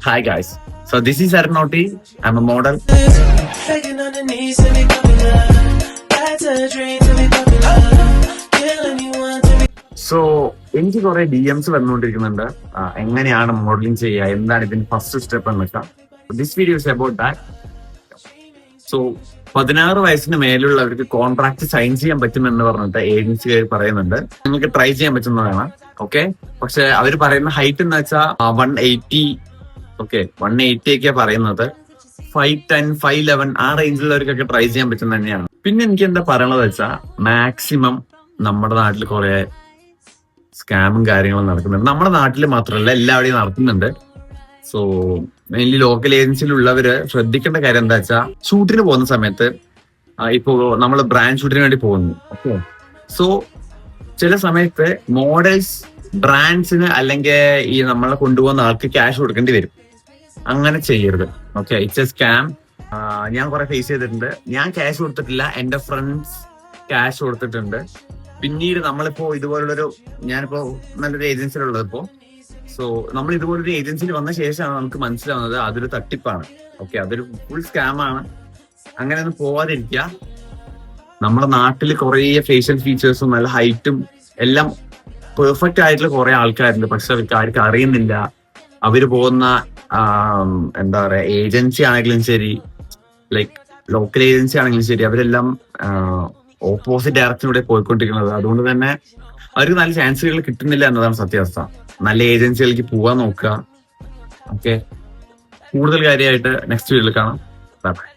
Hi guys. So this is Arnoti. I'm a model. Begging on the knees to be popular. That's a dream to be popular. Kill anyone to be. So എനിക്ക് കുറെ DMs വന്നുകൊണ്ടിരിക്കുന്നുണ്ട്. എങ്ങനെയാണ് modelling ചെയ്യുക, എന്താണ് ഇതിന്റെ first step എന്നൊക്കെ. This video is about that. So 16 വയസ്സിന് മേലുള്ളവർക്ക് contract sign ചെയ്യാൻ പറ്റുമെന്ന് പറഞ്ഞിട്ട് ഏജൻസികൾ പറയുന്നുണ്ട്. നിങ്ങൾക്ക് ട്രൈ ചെയ്യാൻ പറ്റുന്നതാണ്. ഓക്കെ, പക്ഷെ അവർ പറയുന്ന ഹൈറ്റ് എന്ന് വെച്ചാൽ 180. ഓക്കെ, 180 ഒക്കെ പറയുന്നത്. 5'10", 5'11" ആ റേഞ്ചിലുള്ളവർക്കൊക്കെ ട്രൈ ചെയ്യാൻ പറ്റുന്ന തന്നെയാണ്. പിന്നെ എനിക്ക് എന്താ പറയണത് വെച്ചാൽ മാക്സിമം നമ്മുടെ നാട്ടിൽ കുറെ സ്കാമും കാര്യങ്ങളും നടക്കുന്നുണ്ട്. നമ്മുടെ നാട്ടിൽ മാത്രമല്ല, എല്ലാവരുടെയും നടക്കുന്നുണ്ട്. സോ മെയിൻലി ലോക്കൽ ഏജൻസിയിലുള്ളവര് ശ്രദ്ധിക്കേണ്ട കാര്യം എന്താ വെച്ചാൽ, ഷൂട്ടിന് പോകുന്ന സമയത്ത് ഇപ്പോ നമ്മൾ ബ്രാൻഡ് ഷൂട്ടിന് വേണ്ടി പോകുന്നു. ഓക്കെ, സോ ചില സമയത്ത് മോഡൽസ് ബ്രാൻഡ്സിന് അല്ലെങ്കിൽ ഈ നമ്മളെ കൊണ്ടുപോകുന്ന ആൾക്ക് ക്യാഷ് കൊടുക്കേണ്ടി വരും. അങ്ങനെ ചെയ്യരുത്. Okay, it's A scam. ഞാൻ കുറെ ഫേസ് ചെയ്തിട്ടുണ്ട്. ഞാൻ ക്യാഷ് കൊടുത്തിട്ടില്ല, എന്റെ ഫ്രണ്ട്സ് ക്യാഷ് കൊടുത്തിട്ടുണ്ട്. പിന്നീട് നമ്മളിപ്പോ ഇതുപോലുള്ളൊരു, ഞാനിപ്പോ നല്ലൊരു ഏജൻസിയിലുള്ളത് ഇപ്പോ. സോ നമ്മൾ ഇതുപോലൊരു ഏജൻസിയിൽ വന്ന ശേഷമാണ് നമുക്ക് മനസ്സിലാവുന്നത് അതൊരു തട്ടിപ്പാണ്. ഓക്കെ, അതൊരു ഫുൾ സ്കാം ആണ്. അങ്ങനെ ഒന്നും പോവാതിരിക്കുക. നമ്മുടെ നാട്ടിൽ കുറെ ഫേഷ്യൽ ഫീച്ചേഴ്സും നല്ല ഹൈറ്റും എല്ലാം പെർഫെക്റ്റ് ആയിട്ടുള്ള കുറെ ആൾക്കാരുണ്ട്. പക്ഷെ അവർക്ക് ആർക്കും അറിയുന്നില്ല. അവര് പോകുന്ന എന്താ പറയാ, ഏജൻസി ആണെങ്കിലും ശരി, ലൈക്ക് ലോക്കൽ ഏജൻസി ആണെങ്കിലും ശരി, അവരെല്ലാം ഓപ്പോസിറ്റ് ഡയറക്ഷനിലൂടെ പോയിക്കൊണ്ടിരിക്കുന്നത്. അതുകൊണ്ട് തന്നെ അവർക്ക് നല്ല ചാൻസുകൾ കിട്ടുന്നില്ല എന്നതാണ് സത്യാവസ്ഥ. നല്ല ഏജൻസികളിലേക്ക് പോവാൻ നോക്കുക. ഓക്കെ, കൂടുതൽ കാര്യമായിട്ട് നെക്സ്റ്റ് വീഡിയോയിൽ കാണാം. ബൈ.